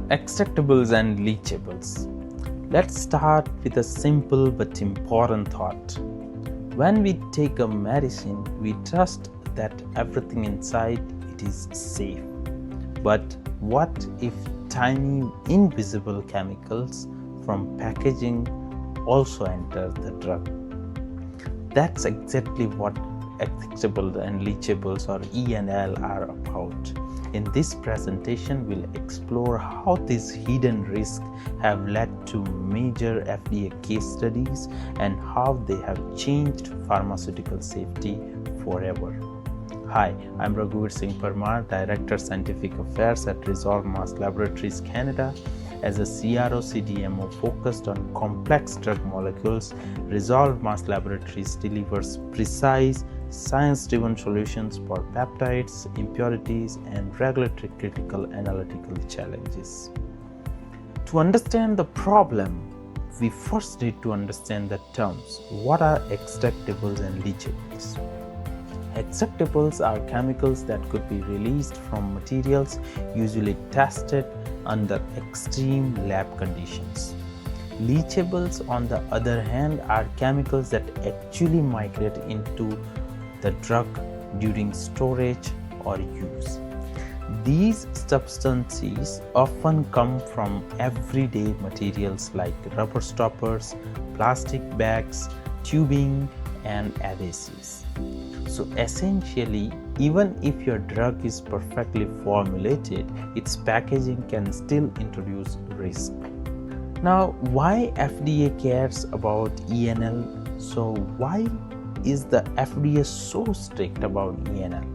Extractables and Leachables. Let's start with a simple but important thought. When we take a medicine, we trust that everything inside it is safe. But what if tiny invisible chemicals from packaging also enter the drug? That's exactly what Extractables and Leachables or E&L are about. In this presentation, we'll explore how these hidden risks have led to major FDA case studies and how they have changed pharmaceutical safety forever. Hi, I'm Raghuveer Singh Parmar, Director Scientific Affairs at ResolveMass Laboratories Canada. As a CRO CDMO focused on complex drug molecules, ResolveMass Laboratories delivers precise, science-driven solutions for peptides, impurities, and regulatory critical analytical challenges. To understand the problem, we first need to understand the terms. What are extractables and leachables? Extractables are chemicals that could be released from materials usually tested under extreme lab conditions. Leachables, on the other hand, are chemicals that actually migrate into the drug during storage or use. These substances often come from everyday materials like rubber stoppers, plastic bags, tubing, and adhesives. So essentially, even if your drug is perfectly formulated, its packaging can still introduce risk. Now, why FDA cares about E&L? So why is the FDA so strict about E&L?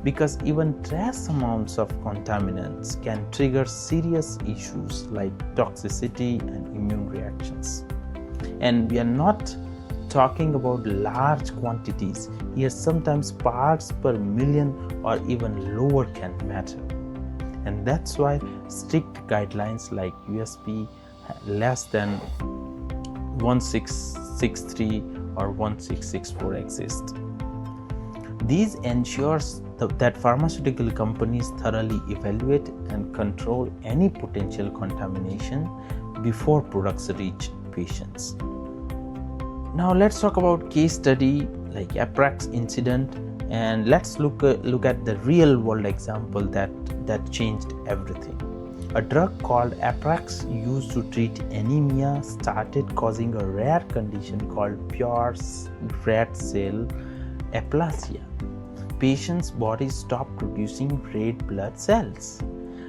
Because even trace amounts of contaminants can trigger serious issues like toxicity and immune reactions. And we are not talking about large quantities. Here, sometimes parts per million or even lower can matter. And that's why strict guidelines like USP less than 1663 or 1664 exist. These ensures that pharmaceutical companies thoroughly evaluate and control any potential contamination before products reach patients. Now let's talk about case study like Aprax incident, and let's look at the real world example that changed everything. A drug called Aprax, used to treat anemia, started causing a rare condition called pure red cell aplasia. Patients' bodies stopped producing red blood cells.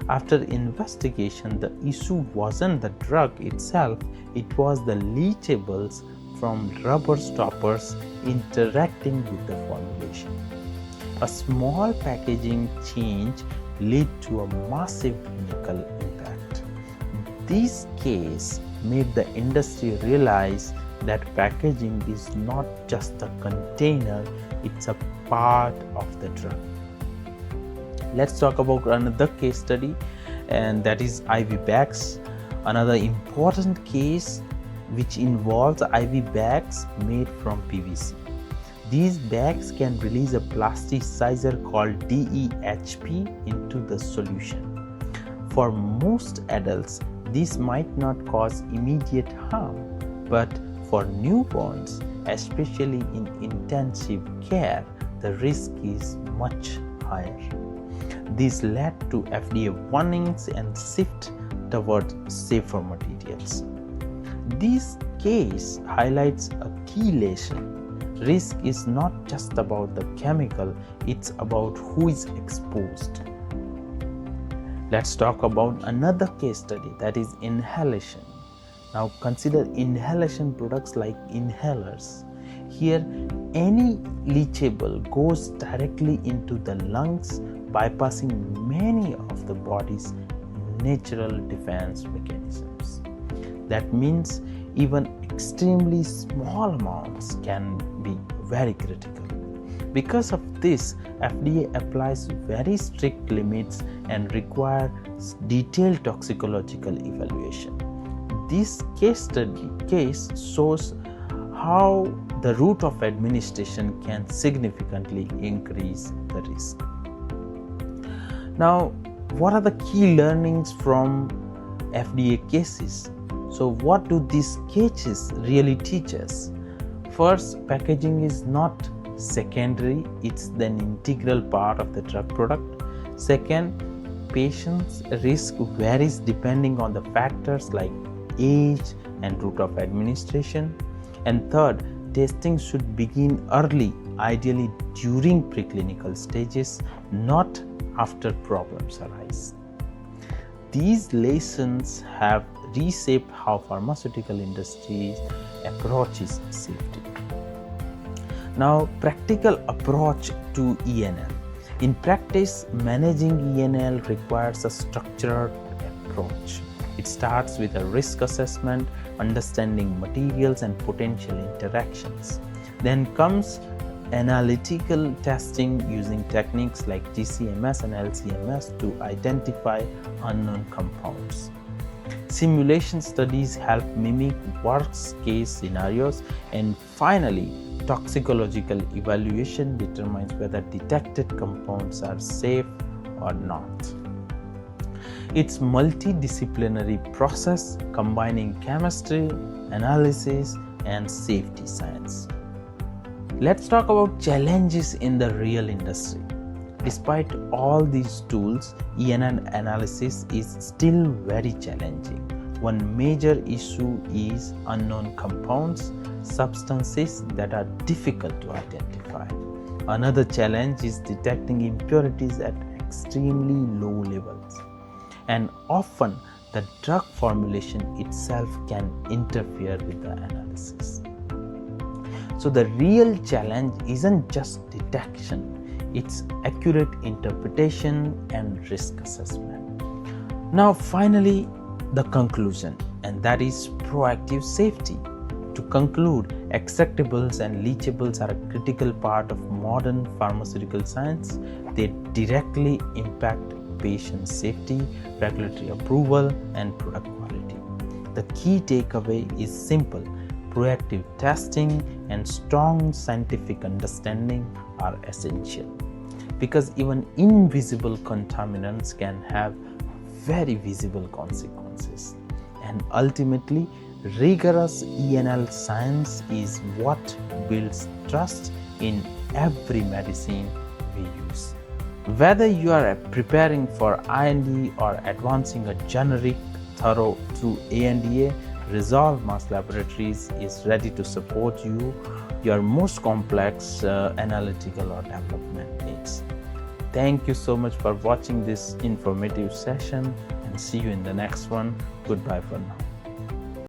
After investigation, the issue wasn't the drug itself, it was the leachables from rubber stoppers interacting with the formulation. A small packaging change led to a massive clinical impact. This case made the industry realize that packaging is not just a container, it's a part of the drug. Let's talk about another case study, and that is IV bags. Another important case which involves IV bags made from PVC. These bags can release a plasticizer called DEHP into the solution. For most adults, this might not cause immediate harm, but for newborns, especially in intensive care, the risk is much higher. This led to FDA warnings and shift toward safer materials. This case highlights a key lesson. Risk is not just about the chemical, it's about who is exposed. Let's talk about another case study, that is inhalation. Now consider inhalation products like inhalers. Here, any leachable goes directly into the lungs, bypassing many of the body's natural defense mechanisms. That means even extremely small amounts can be very critical. Because of this, FDA applies very strict limits and requires detailed toxicological evaluation. This case shows how the route of administration can significantly increase the risk. Now, what are the key learnings from FDA cases. So what do these cases really teach us? First, packaging is not secondary, it's an integral part of the drug product. Second, patient's risk varies depending on the factors like age and route of administration. And third, testing should begin early, ideally during preclinical stages, not after problems arise. These lessons have reshaped how pharmaceutical industries approaches safety. Now, practical approach to ENL. In practice, managing ENL requires a structured approach. It starts with a risk assessment, understanding materials and potential interactions. Then comes analytical testing using techniques like GCMS and LCMS to identify unknown compounds. Simulation studies help mimic worst case scenarios, and finally, toxicological evaluation determines whether detected compounds are safe or not. It's a multidisciplinary process combining chemistry, analysis, and safety science. Let's talk about challenges in the real industry. Despite all these tools, ENL analysis is still very challenging. One major issue is unknown compounds, substances that are difficult to identify. Another challenge is detecting impurities at extremely low levels. And often, the drug formulation itself can interfere with the analysis. So the real challenge isn't just detection, it's accurate interpretation and risk assessment. Now finally, the conclusion, and that is proactive safety. To conclude, extractables and leachables are a critical part of modern pharmaceutical science. They directly impact patient safety, regulatory approval, and product quality. The key takeaway is simple: proactive testing and strong scientific understanding are essential, because even invisible contaminants can have very visible consequences. And ultimately, rigorous ENL science is what builds trust in every medicine we use. Whether you are preparing for IND or advancing a generic thorough through ANDA, ResolveMass Laboratories is ready to support your most complex analytical or development needs. Thank you so much for watching this informative session, and see you in the next one. Goodbye for now.